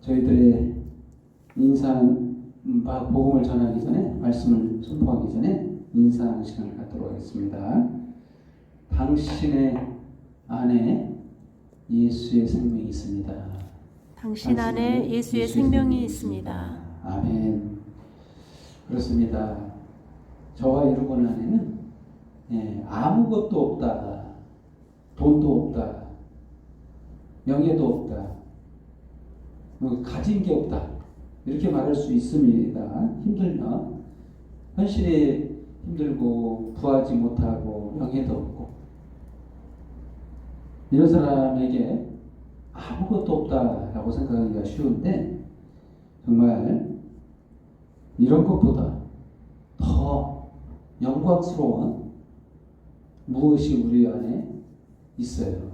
저희들의 복음을 전하기 전에, 말씀을 선포하기 전에 인사하는 시간을 갖도록 하겠습니다. 당신의 안에 예수의 생명이 있습니다. 당신 안에 예수의 생명이 있습니다. 아멘. 그렇습니다. 저와 여러분 안에는 아무것도 없다, 돈도 없다, 명예도 없다, 가진 게 없다, 이렇게 말할 수 있습니다. 힘들면 현실이 힘들고 구하지 못하고 명예도 없고 이런 사람에게 아무것도 없다라고 생각하기가 쉬운데, 정말 이런 것보다 더 영광스러운 무엇이 우리 안에 있어요.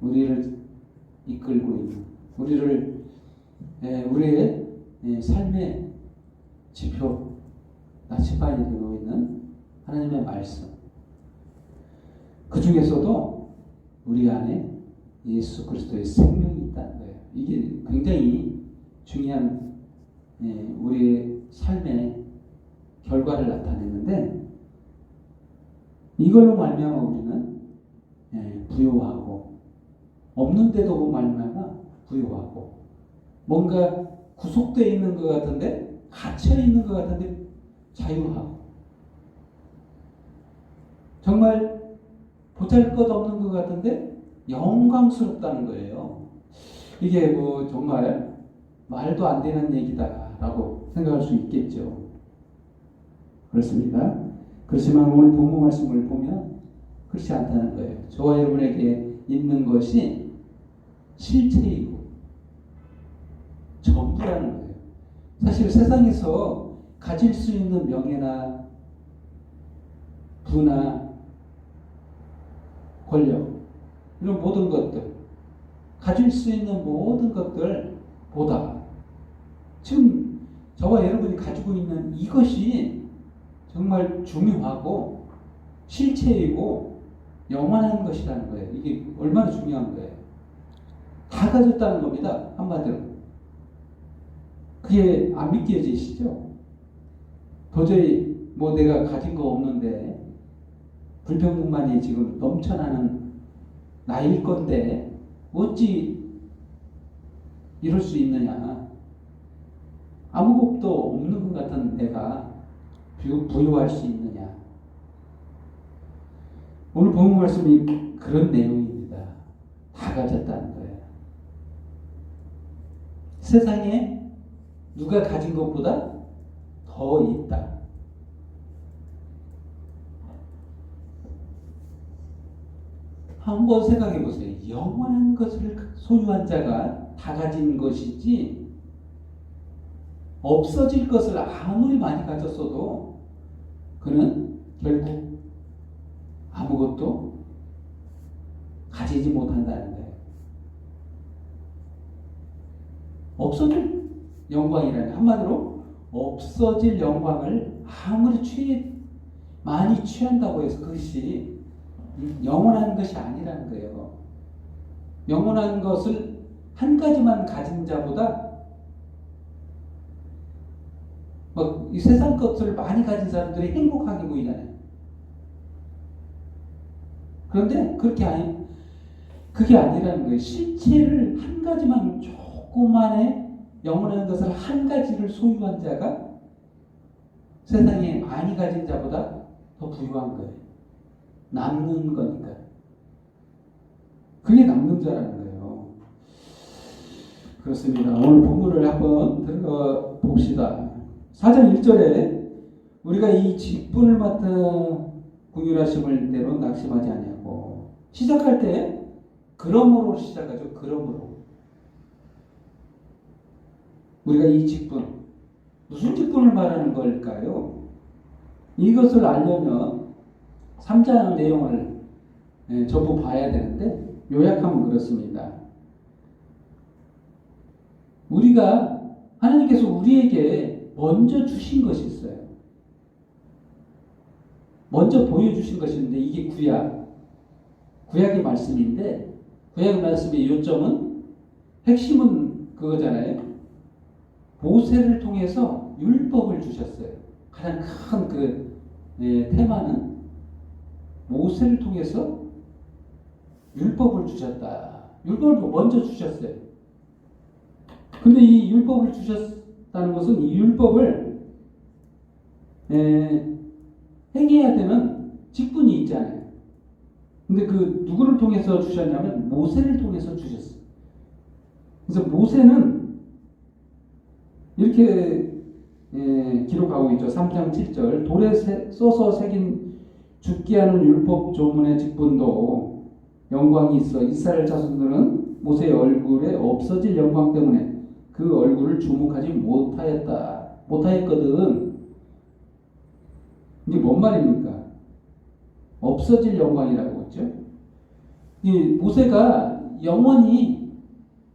우리를 이끌고 있는, 우리의 삶의 지표, 나침반이 되고 있는 하나님의 말씀. 그 중에서도 우리 안에 예수 그리스도의 생명이 있다는 거예요. 이게 굉장히 중요한 우리의 삶의 결과를 나타내는데, 이걸로 말미암아 우리는 부유하고, 없는데도 말미암아 부유하고, 뭔가 구속되어 있는 것 같은데, 갇혀 있는 것 같은데 자유하고, 정말 보잘것없는 것 같은데 영광스럽다는 거예요. 이게 정말 말도 안 되는 얘기다라고 생각할 수 있겠죠. 그렇습니다. 그렇지만 오늘 본문 말씀을 보면 그렇지 않다는 거예요. 저와 여러분에게 있는 것이 실체이고 전부라는 거예요. 사실 세상에서 가질 수 있는 명예나 부나 권력, 이런 모든 것들, 가질 수 있는 모든 것들보다 지금 저와 여러분이 가지고 있는 이것이 정말 중요하고 실체이고 영원한 것이라는 거예요. 이게 얼마나 중요한 거예요. 다 가졌다는 겁니다. 한마디로. 그게 안 믿겨지시죠? 도저히 내가 가진 거 없는데 불평불만이 지금 넘쳐나는 나일 건데 어찌 이럴 수 있느냐. 아무것도 없는 것 같은 내가 부유할 수 있느냐. 오늘 본문 말씀이 그런 내용입니다. 다 가졌다는 거예요. 세상에 누가 가진 것보다 더 있다. 한번 생각해 보세요. 영원한 것을 소유한 자가 다 가진 것이지, 없어질 것을 아무리 많이 가졌어도 그는 결국 아무것도 가지지 못한다는 거예요. 없어질 영광이라는, 한마디로 없어질 영광을 아무리 많이 취한다고 해서 그것이 영원한 것이 아니라는 거예요. 영원한 것을 한 가지만 가진 자보다 이 세상 것을 많이 가진 사람들이 행복하게 보이잖아요. 그런데 그게 아니라는 거예요. 실체를 한 가지만, 조그만의 영원한 것을 한 가지를 소유한 자가 세상에 많이 가진 자보다 더 부유한 거예요. 남는 거니까. 그게 남는 자라는 거예요. 그렇습니다. 오늘 본문을 한번 들어가 봅시다. 4장 1절에 우리가 이 직분을 맡아 궁휼하심을 대로 낙심하지 아니하고, 시작할 때 그러므로 시작하죠. 그러므로. 우리가 이 직분, 무슨 직분을 말하는 걸까요? 이것을 알려면 3장 내용을 전부 봐야 되는데, 요약하면 그렇습니다. 하나님께서 우리에게 먼저 주신 것이 있어요. 먼저 보여주신 것이 있는데, 이게 구약의 말씀인데, 구약의 말씀의 요점은, 핵심은 그거잖아요. 모세를 통해서 율법을 주셨어요. 가장 큰 테마는 모세를 통해서 율법을 주셨다. 율법을 먼저 주셨어요. 근데 이 율법을 주셨다는 것은 이 율법을 행해야 되는 직분이 있잖아요. 근데 그 누구를 통해서 주셨냐면 모세를 통해서 주셨어요. 그래서 모세는 이렇게 기록하고 있죠. 3장 7절 돌에 써서 새긴 죽게 하는 율법 조문의 직분도 영광이 있어 이스라엘 자손들은 모세의 얼굴에 없어질 영광 때문에 그 얼굴을 주목하지 못하였거든. 이게 뭔 말입니까? 없어질 영광이라고 했죠. 이 모세가 영원히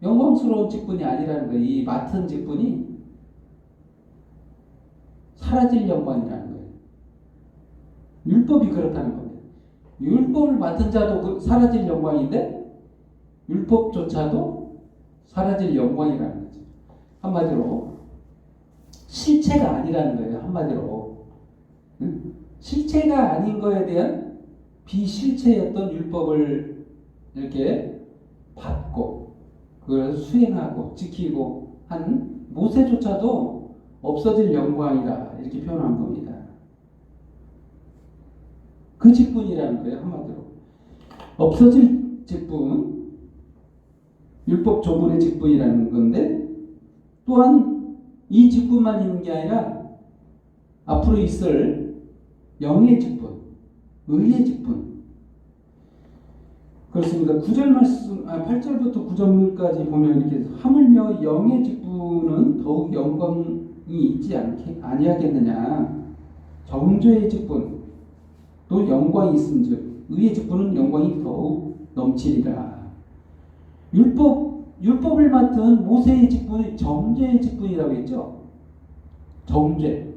영광스러운 직분이 아니라는 거예요. 이 맡은 직분이 사라질 영광이라는 거예요. 율법이 그렇다는 겁니다. 율법을 맡은 자도 사라질 영광인데 율법조차도 사라질 영광이라는 거죠. 한마디로 실체가 아니라는 거예요. 한마디로 실체가 아닌 거에 대한 비실체였던 율법을 이렇게 받고 그걸 수행하고 지키고 한 모세조차도 없어질 영광이라 이렇게 표현한 겁니다. 그 직분이라는 거예요. 한마디로 없어질 직분, 율법 조문의 직분이라는 건데 또한 이 직분만 있는 게 아니라 앞으로 있을 영의 직분, 의의 직분. 그렇습니다. 9절 말씀, 8절부터 9절까지 보면 이렇게 하물며 영의 직분은 더욱 영광이 있지 아니하겠느냐. 정죄의 직분 또 영광이 있은즉 의의 직분은 영광이 더욱 넘치리라. 율법을 맡은 모세의 직분이 정죄의 직분이라고 했죠. 정죄.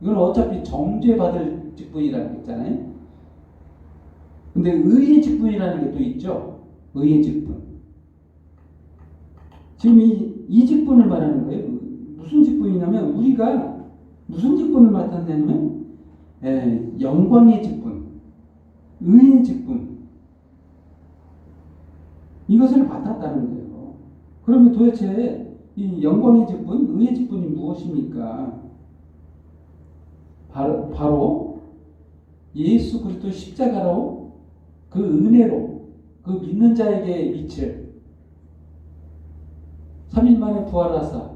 이건 어차피 정죄 받을 직분이라고 했잖아요. 근데 의의 직분이라는 게 또 있죠. 의의 직분. 지금 이 직분을 말하는 거예요. 무슨 직분이냐면 우리가 무슨 직분을 맡았냐면 영광의 직분, 의의 직분. 이것을 맡았다는 거예요. 그러면 도대체 이 영광의 직분, 의의 직분이 무엇입니까? 바로 예수 그리스도 십자가로 그 은혜로 그 믿는 자에게 미칠 3일 만에 부활하사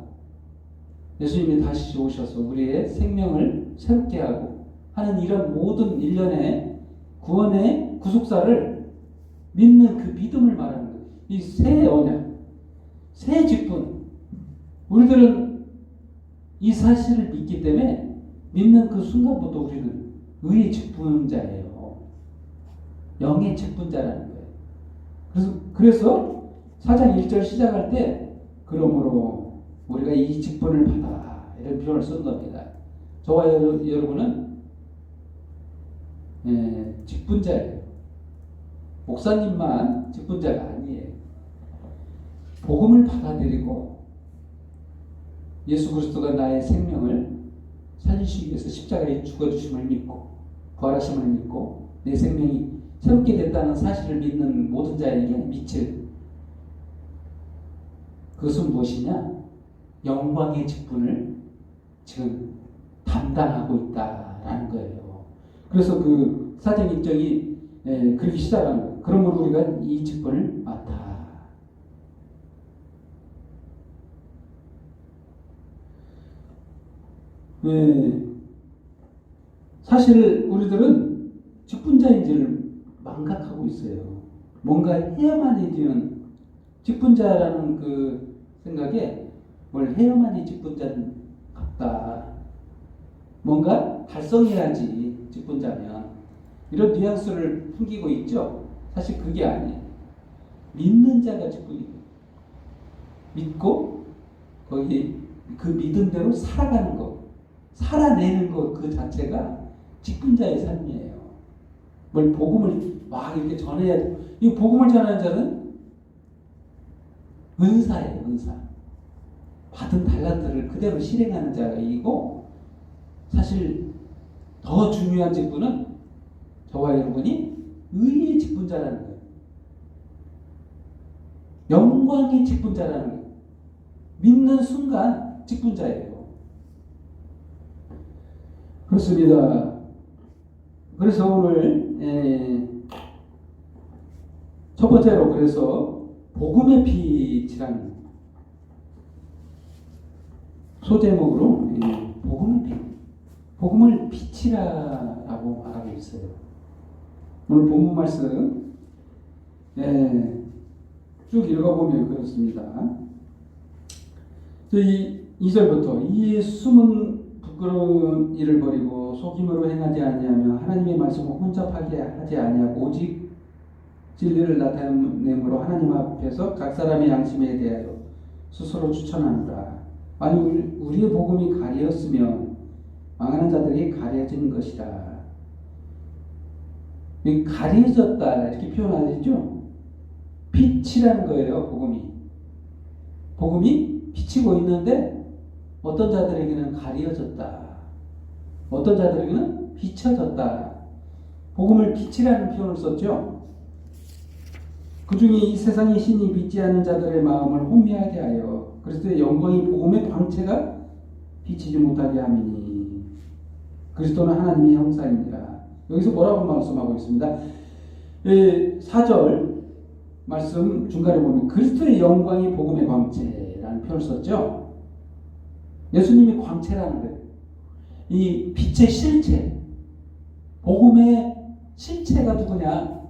예수님이 다시 오셔서 우리의 생명을 새롭게 하고 하는 이런 모든 일련의 구원의 구속사를 믿는 그 믿음을 말하는 거예요. 이 새 언약, 새 직분. 우리들은 이 사실을 믿기 때문에 믿는 그 순간부터 우리는 의의 직분자예요. 영의 직분자라는 거예요. 그래서 4장 1절 시작할 때 그러므로 우리가 이 직분을 받아 이런 표현을 쓴 겁니다. 저와 여러분은 직분자예요. 목사님만 직분자가 아니에요. 복음을 받아들이고 예수 그리스도가 나의 생명을 살리시기 위해서 십자가에 죽어주심을 믿고 부활하심을 믿고 내 생명이 새롭게 됐다는 사실을 믿는 모든 자에게 미칠 그것은 무엇이냐? 영광의 직분을 지금 담당하고 있다라는 거예요. 그래서 그 사장 일정이 그렇게 시작하는 거예요. 그러므로 우리가 이 직분을 맡아. 사실 우리들은 직분자인지를 망각하고 있어요. 뭔가 해야만 해지는 직분자라는 그 생각에 뭘 해야만이 직분자는 같다. 뭔가 달성해야지 직분자면 이런 뉘앙스를 풍기고 있죠. 사실 그게 아니에요. 믿는 자가 직분이에요. 믿고 거기 그 믿음대로 살아가는 것, 살아내는 것 그 자체가 직분자의 삶이에요. 뭘 복음을 막 이렇게 전해야 돼. 이 복음을 전하는 자는 은사예요, 은사. 받은 달란트를 그대로 실행하는 자가 이기고, 사실 더 중요한 직분은 저와 여러분이 의의 직분자라는 거예요. 영광의 직분자라는 거예요. 믿는 순간 직분자예요. 그렇습니다. 그래서 오늘 첫 번째로 그래서 복음의 빛이라는 소제목으로 복음의 빛, 복음을 빛이라고 말하고 있어요. 오늘 본문 말씀 쭉 읽어보면 그렇습니다. 저희 2절부터 이 숨은 부끄러운 일을 버리고 속임으로 행하지 아니하며 하나님의 말씀을 혼잡하게 하지 아니하고 오직 진리를 나타내므로 하나님 앞에서 각 사람의 양심에 대하여 스스로 추천하노라. 만일 우리의 복음이 가리었으면 망하는 자들이 가려진 것이다. 가려졌다 이렇게 표현하시죠? 빛이라는 거예요. 복음이 비치고 있는데 어떤 자들에게는 가려졌다. 어떤 자들에게는 비춰졌다. 복음을 빛이라는 표현을 썼죠. 그 중에 이 세상의 신이 빛지 않는 자들의 마음을 혼미하게 하여 그리스도의 영광이 복음의 광채가 비치지 못하게 함이니 그리스도는 하나님의 형상입니다. 여기서 뭐라고 말씀하고 있습니다. 4절 말씀 중간에 보면 그리스도의 영광이 복음의 광채라는 표현을 썼죠. 예수님이 광채라는 거예요. 이 빛의 실체, 복음의 실체가 누구냐?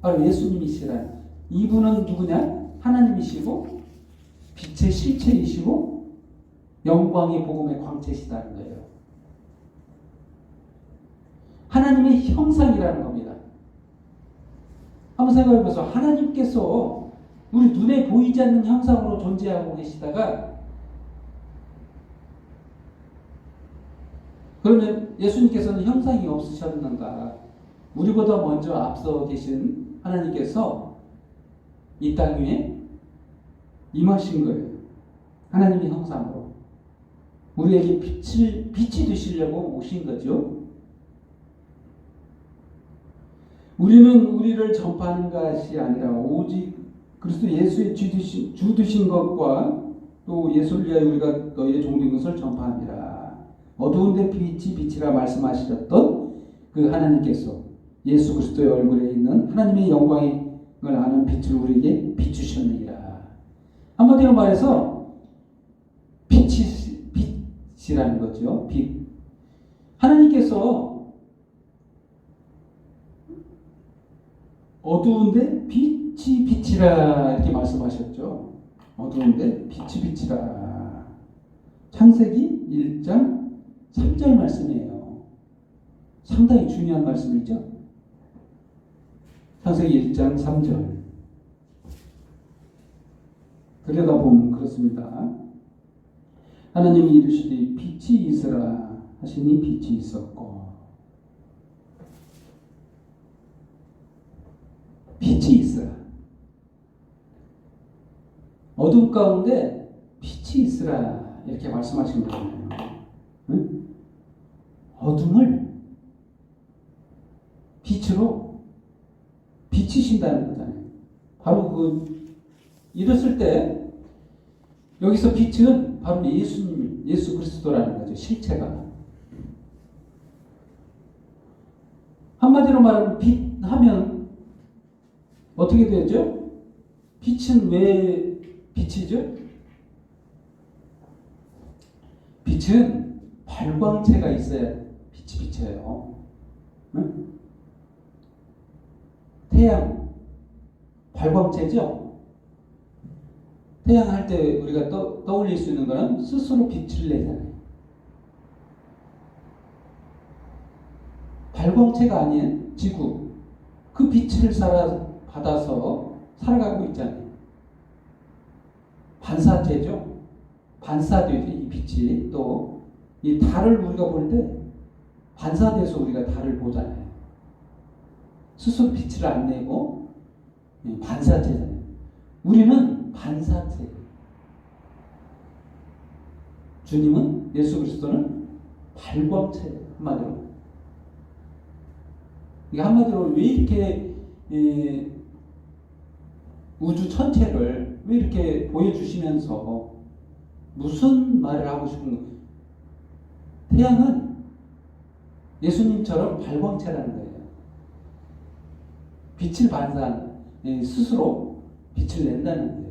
바로 예수님이시라는. 이분은 누구냐? 하나님이시고 빛의 실체이시고 영광의 복음의 광채시다는 거예요. 하나님의 형상이라는 겁니다. 한번 생각해 보세요. 하나님께서 우리 눈에 보이지 않는 형상으로 존재하고 계시다가 그러면 예수님께서는 형상이 없으셨는가? 우리보다 먼저 앞서 계신 하나님께서 이 땅 위에 임하신 거예요. 하나님의 형상으로. 우리에게 빛이 되시려고 오신 거죠. 우리는 우리를 전파하는 것이 아니라 오직 그리스도 예수의 주 되신 것과 또 예수를 위하여 우리가 너희의 종된 것을 전파합니다. 어두운데 빛이라 말씀하셨던 그 하나님께서 예수 그리스도의 얼굴에 있는 하나님의 영광을 아는 빛을 우리에게 비추셨느니라. 한마디로 말해서 빛이라는 거죠. 빛. 하나님께서 어두운데 빛이라 이렇게 말씀하셨죠. 어두운데 빛이라. 창세기 1장 3절 말씀이에요. 상당히 중요한 말씀이죠. 창세기 1장 3절. 들여다보면 그렇습니다. 하나님이 이르시되 빛이 있으라 하시니 빛이 있었고 빛이 있으라. 어둠 가운데 빛이 있으라 이렇게 말씀하신 거잖아요. 응? 어둠을 빛으로 비치신다는 거잖아요. 바로 이랬을 때 여기서 빛은 바로 예수 그리스도라는 거죠. 실체가. 한마디로 말하면 빛 하면 어떻게 되죠? 빛은 왜 빛이죠? 빛은 발광체가 있어야 빛이 비쳐요. 응? 태양 발광체죠. 태양 할 때 우리가 떠올릴 수 있는 거는 스스로 빛을 내잖아요. 발광체가 아닌 지구 그 빛을 받아서 살아가고 있잖아요. 반사체죠. 반사되죠. 이 빛이 또 이 달을 우리가 볼 때 반사돼서 우리가 달을 보잖아요. 스스로 빛을 안 내고 반사체잖아요. 우리는 반사체. 주님은, 예수 그리스도는 발광체예요. 한마디로. 이게 한마디로 왜 이렇게 우주 전체를 왜 이렇게 보여주시면서 무슨 말을 하고 싶은 거예요? 태양은 예수님처럼 발광체라는 거예요. 빛을 반사하는, 스스로 빛을 낸다는 거예요.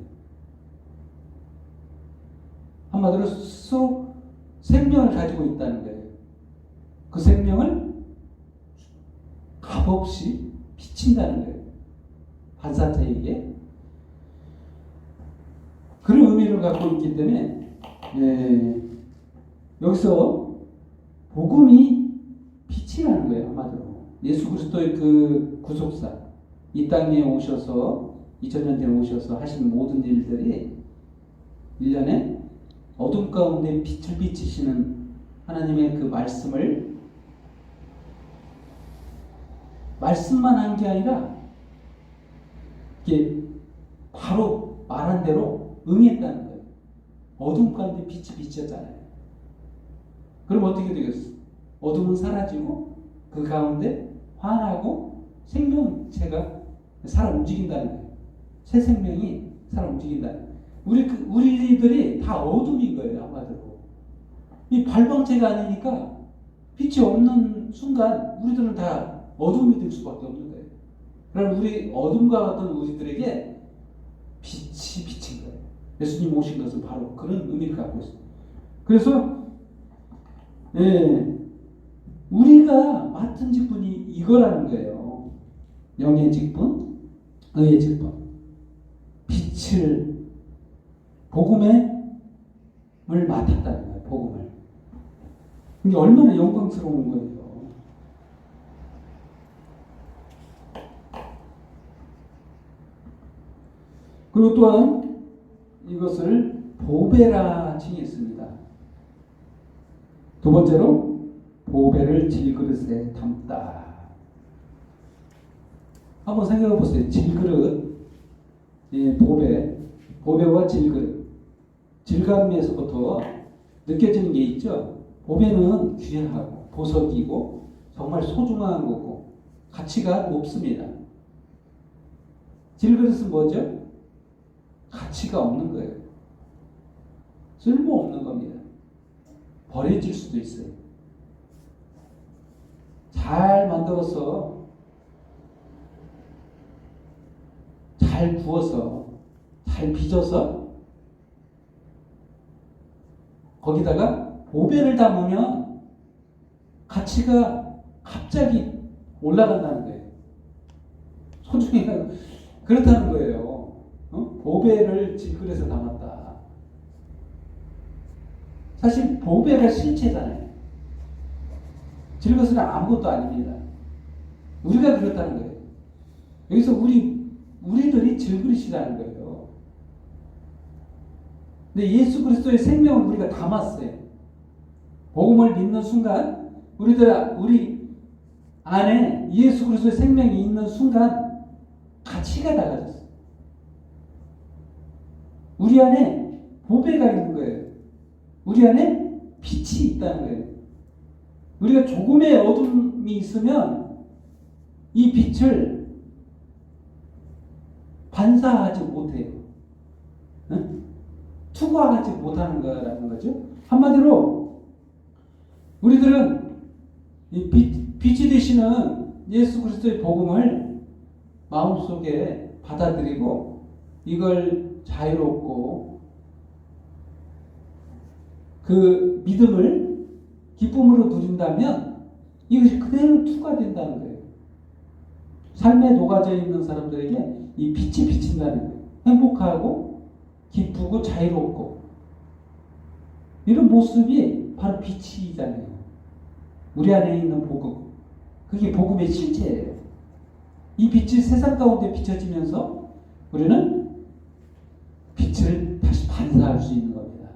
한마디로 스스로 생명을 가지고 있다는 거예요. 그 생명을 값없이 비친다는 거예요. 반사체에게. 그런 의미를 갖고 있기 때문에 여기서 복음이 빛이라는 거예요. 한마디로 예수 그리스도의 그 구속사, 이 땅에 오셔서 2000년 전에 오셔서 하신 모든 일들이 1년에 어둠 가운데 빛을 비치시는 하나님의 그 말씀을 말씀만 한 게 아니라 이게 바로 말한 대로 응했다는 거예요. 어둠 가운데 빛이 비쳤잖아요. 그럼 어떻게 되겠어? 어둠은 사라지고 그 가운데 환하고 생명체가 살아 움직인다는 거예요. 새 생명이 살아 움직인다는 거예요. 우리들이 다 어둠인 거예요. 한마디로. 이 발광체가 아니니까 빛이 없는 순간 우리들은 다 어둠이 될 수밖에 없는 거예요. 그럼 우리 어둠과 같은 우리들에게 빛이 비친 거예요. 예수님 오신 것은 바로 그런 의미를 갖고 있어요. 그래서 우리가 맡은 직분이 이거라는 거예요. 영의 직분, 의의 직분. 빛을, 복음을 맡았다는 거예요. 복음을. 이게 얼마나 영광스러운 거예요. 그리고 또한 이것을 보배라 칭했습니다. 두 번째로 보배를 질그릇에 담다. 한번 생각해 보세요. 질그릇, 보배와 질그릇. 질감에서부터 느껴지는 게 있죠. 보배는 귀하고 보석이고 정말 소중한 거고 가치가 높습니다. 질그릇은 뭐죠? 가치가 없는 거예요. 쓸모없는 겁니다. 버려질 수도 있어요. 잘 만들어서 잘 구워서 잘 빚어서 거기다가 보배를 담으면 가치가 갑자기 올라간다는 거예요. 소중히 그렇다는 거예요. 보배를 질그릇에 담았다. 사실 보배가 실체잖아요. 질그릇은 아무것도 아닙니다. 우리가 그렇다는 거예요. 여기서 우리들이 질그릇이라는 거예요. 근데 예수 그리스도의 생명을 우리가 담았어요. 복음을 믿는 순간 우리 안에 예수 그리스도의 생명이 있는 순간 가치가 달라졌어요. 우리 안에 보배가 있는 거예요. 우리 안에 빛이 있다는 거예요. 우리가 조금의 어둠이 있으면 이 빛을 반사하지 못해요. 응? 투과하지 못하는 거라는 거죠. 한마디로 우리들은 이 빛이 되시는 예수 그리스도의 복음을 마음속에 받아들이고 이걸 자유롭고 그 믿음을 기쁨으로 누린다면 이것이 그대로 투과된다는 거예요. 삶에 녹아져 있는 사람들에게 이 빛이 비친다는 거예요. 행복하고 기쁘고 자유롭고 이런 모습이 바로 빛이잖아요. 우리 안에 있는 복음, 그게 복음의 실체예요. 이 빛이 세상 가운데 비춰지면서 우리는 빛을 다시 반사할 수 있는 겁니다.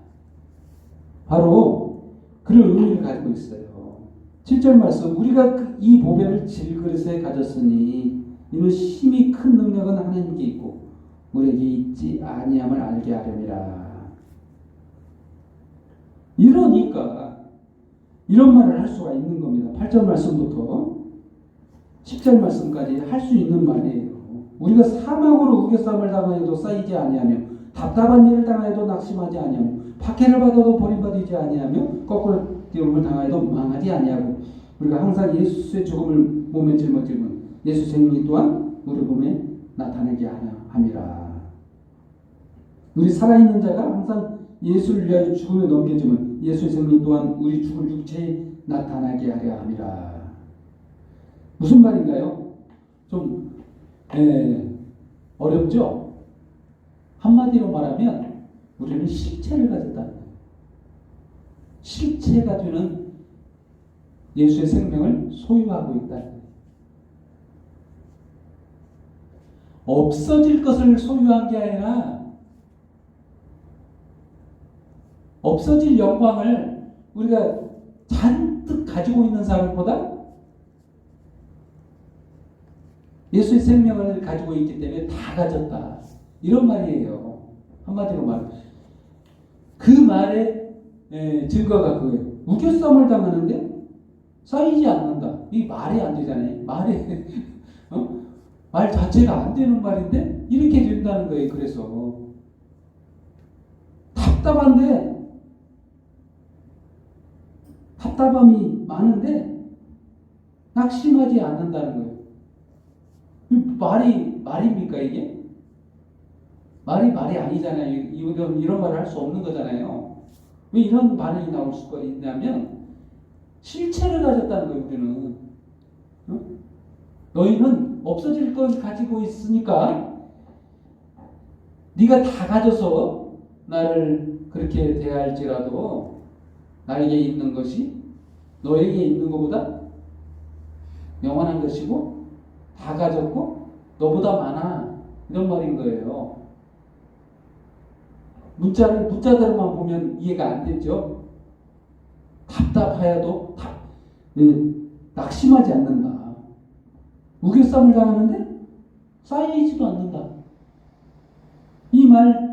바로 그런 의미를 가지고 있어요. 7절 말씀, 우리가 이 보배를 질그릇에 가졌으니 이는 힘이 큰 능력은 하나님께 있고 우리에게 있지 아니함을 알게 하려니라. 이러니까 이런 말을 할 수가 있는 겁니다. 8절 말씀부터 10절 말씀까지 할 수 있는 말이에요. 우리가 사망으로 우겨싸움을 당하여도 쌓이지 아니하며 답답한 일을 당하여도 낙심하지 아니하며 박해를 받아도 버림받지 아니하며 거꾸로 뛰어옴을 당하여도 망하지 아니하고 우리가 항상 예수의 죽음을 몸에 짊어지면 예수 생명 또한 우리 몸에 나타내게 하려 함이라. 우리 살아있는 자가 항상 예수를 위하여 죽음에 넘겨지면 예수의 생명 또한 우리 죽을 육체에 나타나게 하려 함이라. 무슨 말인가요? 좀 어렵죠? 한마디로 말하면 우리는 실체를 가졌다는 거예요. 실체가 되는 예수의 생명을 소유하고 있다는 거예요. 없어질 것을 소유한 게 아니라 없어질 영광을 우리가 잔뜩 가지고 있는 사람보다 예수의 생명을 가지고 있기 때문에 다 가졌다. 이런 말이에요. 한마디로 말. 그 말의 증거가 그거예요. 우겨싸움을 당하는데 쌓이지 않는다. 이 말이 안 되잖아요. 말 자체가 안 되는 말인데 이렇게 된다는 거예요. 그래서 답답함이 많은데 낙심하지 않는다는 거예요. 말입니까 이게? 말이 아니잖아요. 이런 말을 할 수 없는 거잖아요. 왜 이런 반응이 나올 수가 있냐면 실체를 가졌다는 거예요. 우리는 너희는 없어질 걸 가지고 있으니까 네가 다 가져서 나를 그렇게 대할지라도 나에게 있는 것이 너에게 있는 것보다 영원한 것이고 다 가졌고 너보다 많아. 이런 말인 거예요. 문자대로만 보면 이해가 안 되죠. 답답하여도 낙심하지 않는다. 우겨싸움을 당하는데 쌓이지도 않는다. 이 말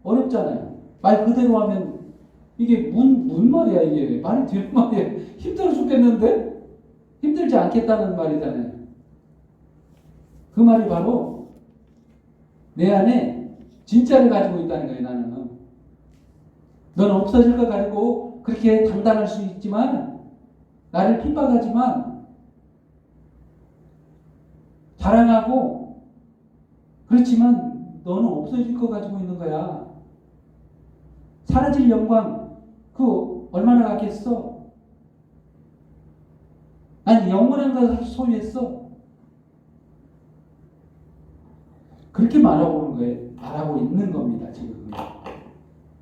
어렵잖아요. 말 그대로 하면 이게 뭔 말이야 이게. 말이 되는 말이야. 힘들어 죽겠는데 힘들지 않겠다는 말이잖아요. 그 말이 바로 내 안에 진짜를 가지고 있다는 거예요. 나는 너는 없어질 걸 가지고 그렇게 당당할 수 있지만 나를 핍박하지만 자랑하고 그렇지만 너는 없어질 거 가지고 있는 거야. 사라질 영광 그 얼마나 갖겠어? 난 영원한 것을 소유했어. 그렇게 말하고 있는 겁니다. 지금.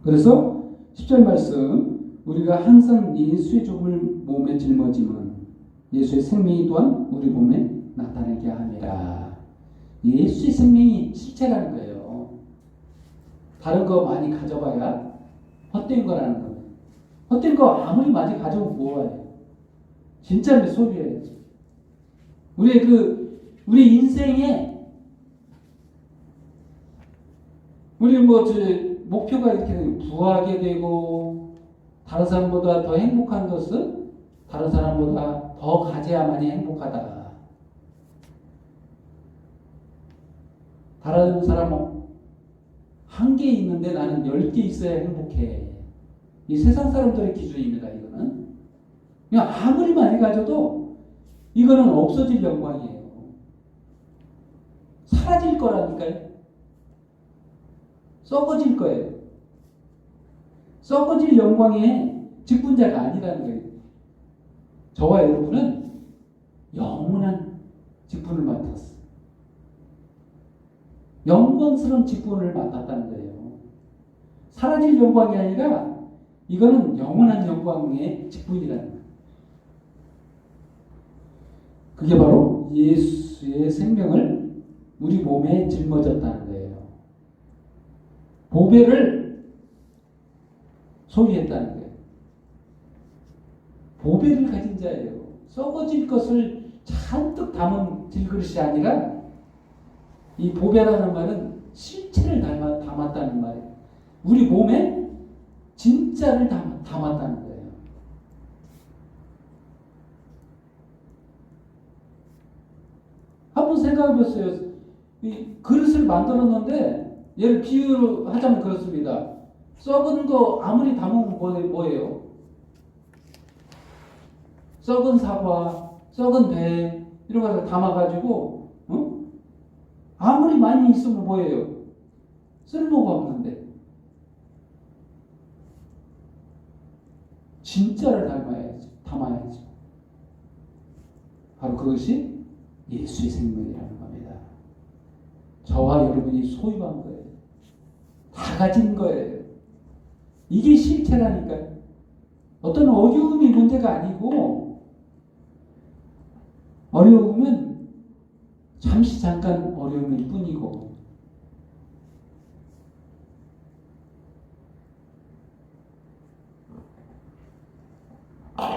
그래서 10절 말씀 우리가 항상 예수의 죽음을 몸에 짊어지면 예수의 생명이 또한 우리 몸에 나타내게 함이라. 예수의 생명이 실체라는 거예요. 다른 거 많이 가져봐야 헛된 거라는 거예요. 헛된 거 아무리 많이 가져오면 뭐예요? 진짜를 소유해야지. 우리 인생에 우리 목표가 이렇게 부하게 되고 다른 사람보다 더 행복한 것은 다른 사람보다 더 가져야만이 행복하다. 다른 사람은 한 개 있는데 나는 10개 있어야 행복해. 이 세상 사람들의 기준입니다. 이거는 그냥 아무리 많이 가져도 이거는 없어질 영광이에요. 사라질 거라니까요. 썩어질 거예요. 썩어질 영광의 직분자가 아니라는 거예요. 저와 여러분은 영원한 직분을 맡았어요. 영광스러운 직분을 맡았다는 거예요. 사라질 영광이 아니라 이거는 영원한 영광의 직분이라는 거예요. 그게 바로 예수의 생명을 우리 몸에 짊어졌다는 거예요. 보배를 소유했다는 거예요. 보배를 가진 자예요. 썩어질 것을 잔뜩 담은 질그릇이 아니라 이 보배라는 말은 실체를 담았다는 말이에요. 우리 몸에 진짜를 담았다는 거예요. 한번 생각해 보세요. 이 그릇을 만들었는데 얘를 비유로 하자면 그렇습니다. 썩은 거 아무리 담으면 뭐예요? 썩은 사과, 썩은 배 이런 거 담아가지고 아무리 많이 있으면 뭐예요? 쓸모가 없는데 진짜를 담아야지. 바로 그것이 예수의 생명이라는 겁니다. 저와 여러분이 소유한 거예요. 다 가진 거예요. 이게 실체라니까요. 어떤 어려움이 문제가 아니고 어려움은 잠시 잠깐 어려움일 뿐이고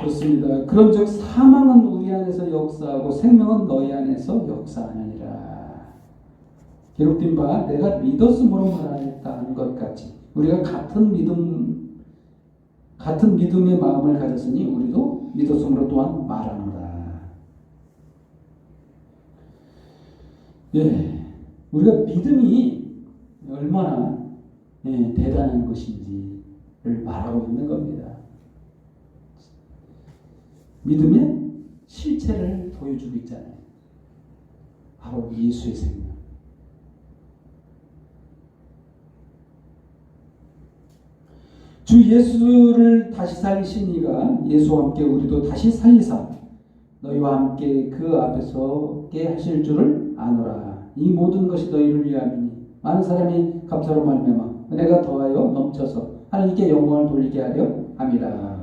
그렇습니다. 그런즉 사망은 우리 안에서 역사하고 생명은 너희 안에서 역사하느니라. 기록된 바 내가 믿었으므로 말하였다는 것 같이 우리가 같은 믿음의 마음을 가졌으니 우리도 믿었으므로 또한 말하노라. 예, 우리가 믿음이 얼마나 대단한 것인지를 말하고 있는 겁니다. 믿음의 실체를 보여주고 있잖아요. 바로 예수의 생명. 주 예수를 다시 살리신 이가 예수와 함께 우리도 다시 살리사 너희와 함께 그 앞에서게 하실 줄을 아노라. 이 모든 것이 너희를 위함이니 많은 사람이 감사로 말미암아 은혜가 더하여 넘쳐서 하나님께 영광을 돌리게 하려 함이라.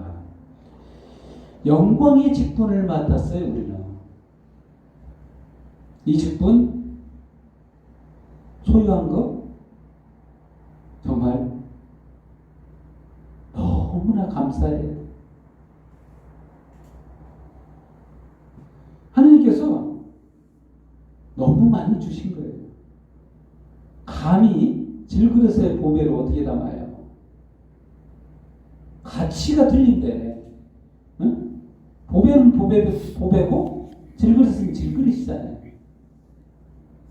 영광의 직분을 맡았어요. 우리는 이 직분 소유한 거 정말 너무나 감사해요. 하나님께서 너무 많이 주신 거예요. 감히 질그릇의 보배를 어떻게 담아요? 가치가 틀린데 보배는 보배고 질그릇은 질그릇이잖아요.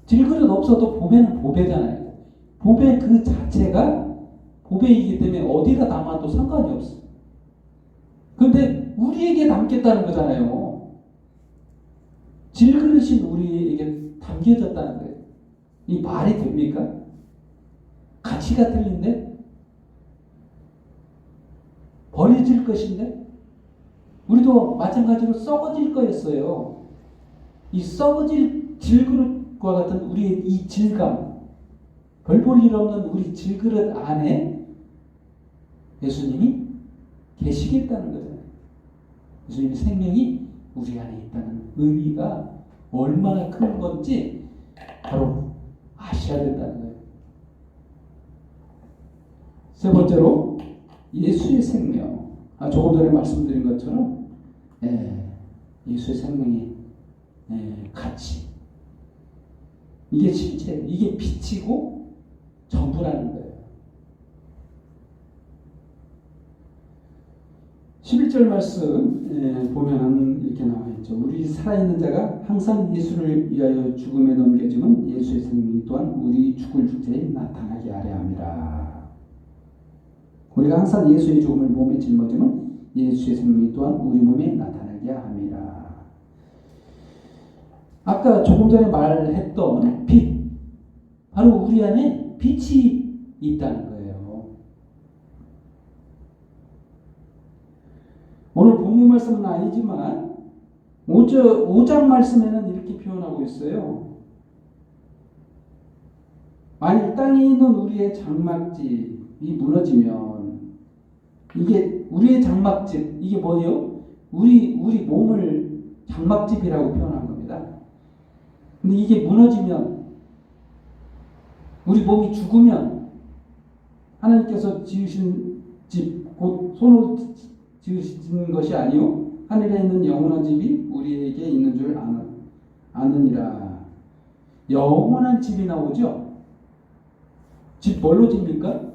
질그릇 없어도 보배는 보배잖아요. 보배 그 자체가 보배이기 때문에 어디다 담아도 상관이 없어. 그런데 우리에게 담겠다는 거잖아요. 질그릇이 우리에게 담겨졌다는 거예요. 이 말이 됩니까? 가치가 틀린데? 버려질 것인데? 우리도 마찬가지로 썩어질 거였어요. 이 썩어질 질그릇과 같은 우리의 이 질감, 별 볼 일 없는 우리 질그릇 안에 예수님이 계시겠다는 거잖아요. 예수님의 생명이 우리 안에 있다는 의미가 얼마나 큰 건지 바로 아셔야 된다는 거예요. 세 번째로 예수의 생명. 조금 전에 말씀드린 것처럼 예수의 생명의 가치. 이게 실체, 이게 빛이고 전부라는 거예요. 11절 말씀 보면은 이렇게 나와 있죠. 우리 살아있는 자가 항상 예수를 위하여 죽음에 넘겨지면 예수의 생명이 또한 우리 죽을 주제에 나타나게 하려 함이라. 우리가 항상 예수의 죽음을 몸에 짊어지면 예수의 생명이 또한 우리 몸에 나타나게 함이라. 아까 조금 전에 말했던 빛, 바로 우리 안에 빛이 있다는 거예요. 오늘 본문 말씀은 아니지만 5장 말씀에는 이렇게 표현하고 있어요. 만일 땅에 있는 우리의 장막집이 무너지면 이게 우리의 장막집, 이게 뭐예요? 우리 몸을 장막집이라고 표현한 겁니다. 근데 이게 무너지면 우리 몸이 죽으면 하나님께서 지으신 집, 곧 손으로 지으신 것이 아니요 하늘에 있는 영원한 집이 우리에게 있는 줄 아느니라. 영원한 집이 나오죠. 집 뭘로 집니까?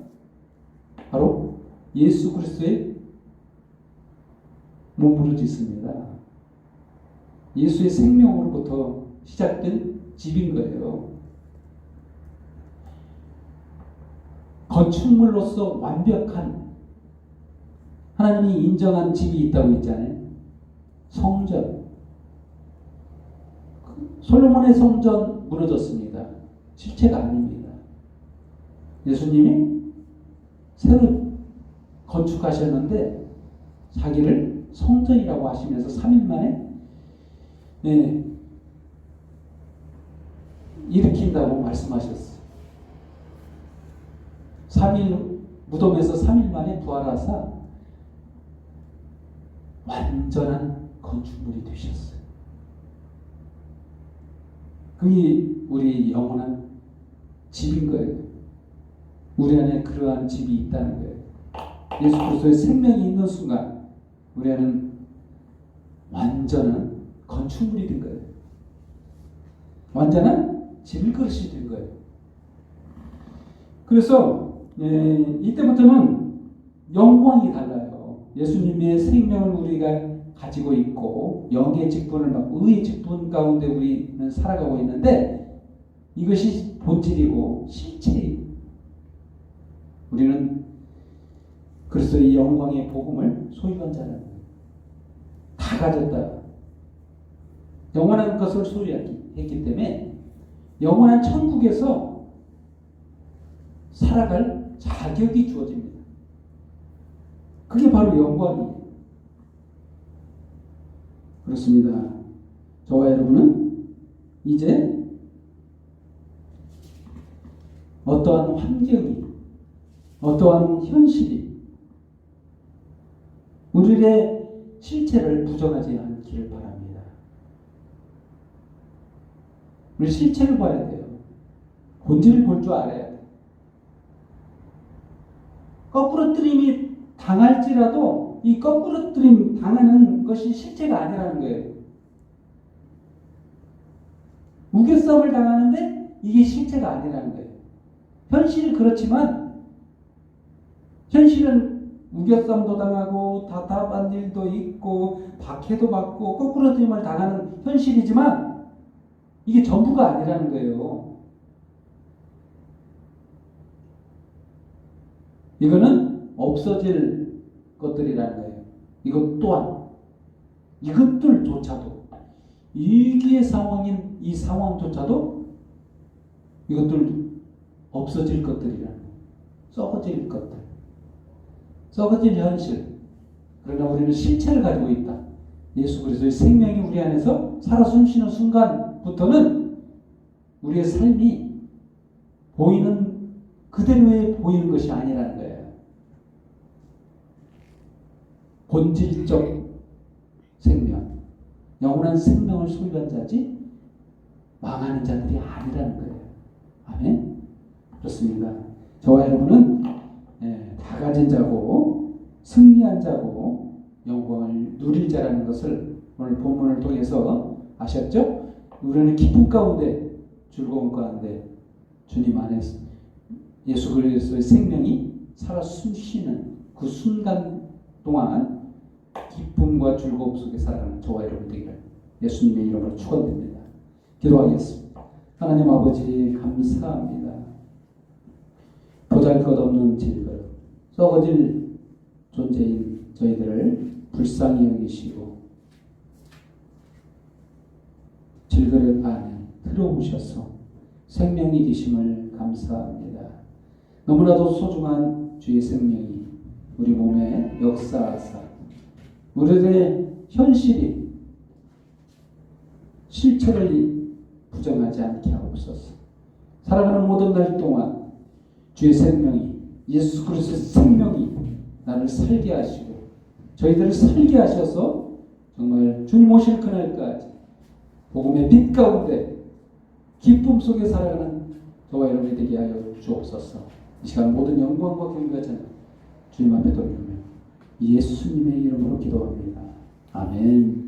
바로 예수 그리스도의 몸부러졌습니다. 예수의 생명으로부터 시작된 집인 거예요. 건축물로서 완벽한 하나님이 인정한 집이 있다고 했잖아요. 성전. 솔로몬의 성전 무너졌습니다. 실체가 아닙니다. 예수님이 새로 건축하셨는데 자기를 성전이라고 하시면서 3일 만에 일으킨다고 말씀하셨어요. 3일 무덤에서 3일 만에 부활하사 완전한 건축물이 되셨어요. 그게 우리 영원한 집인 거예요. 우리 안에 그러한 집이 있다는 거예요. 예수 그리스도의 생명이 있는 순간 우리 안에는 완전한 건축물이 된 거예요. 완전한 집일그릇이 된 거예요. 그래서 이때부터는 영광이 달라요. 예수님의 생명을 우리가 가지고 있고 영의 직분을 받고 의의 직분 가운데 우리는 살아가고 있는데 이것이 본질이고 실체예요. 우리는 그리스도의 영광의 복음을 소유한 자라는 거예요. 다 가졌다. 영원한 것을 소유했기 때문에 영원한 천국에서 살아갈 자격이 주어집니다. 그게 바로 영광이에요. 그렇습니다. 저와 여러분은 이제 어떠한 환경이, 어떠한 현실이 우리의 실체를 부정하지 않기를 바랍니다. 우리 실체를 봐야 돼요. 본질을 볼 줄 알아야 돼요. 거꾸로뜨림이 당할지라도 이 거꾸로뜨림 당하는 것이 실체가 아니라는 거예요. 우겨싸움을 당하는데 이게 실체가 아니라는 거예요. 현실은 그렇지만 현실은 우겨싸움도 당하고 답답한 일도 있고 박해도 받고 거꾸로뜨림을 당하는 현실이지만 이게 전부가 아니라는 거예요. 이거는 없어질 것들이라는 거예요. 이것 또한 이것들조차도 위기의 상황인 이 상황조차도 이것들 없어질 것들이라는 거예요. 썩어질 것들, 썩어질 현실. 그러나 우리는 실체를 가지고 있다. 예수 그리스도의 생명이 우리 안에서 살아 숨쉬는 순간부터는 우리의 삶이 보이는 그대로에 보이는 것이 아니라는 거예요. 본질적 생명, 영원한 생명을 소유한 자지 망하는 자들이 아니라는 거예요. 아멘? 그렇습니다. 저와 여러분은 다 가진 자고 승리한 자고 영광을 누릴 자라는 것을 오늘 본문을 통해서 아셨죠? 우리는 기쁨 가운데 즐거움 가운데 주님 안에 예수 그리스도의 생명이 살아 숨쉬는 그 순간 동안 기쁨과 즐거움 속에 살아가는 저와 여러분 되기를 예수님의 이름으로 축원드립니다. 기도하겠습니다. 하나님 아버지 감사합니다. 보잘것없는 질것, 썩어질 존재인 저희들을 불쌍히 여기시고 질그릇 안에 들어오셔서 생명이 되심을 감사합니다. 너무나도 소중한 주의 생명이 우리 몸에 역사하사 우리들의 현실이 실체를 부정하지 않게 하옵소서. 살아가는 모든 날 동안 주의 생명이 예수 그리스도의 생명이 나를 살게 하시고 저희들을 살게 하셔서 정말 주님 오실 그날까지 복음의 빛 가운데 기쁨 속에 살아가는 저와 여러분이 되게 하여 주옵소서. 이 시간 모든 영광과 경배가 전하 주님 앞에 돌리며 예수님의 이름으로 기도합니다. 아멘.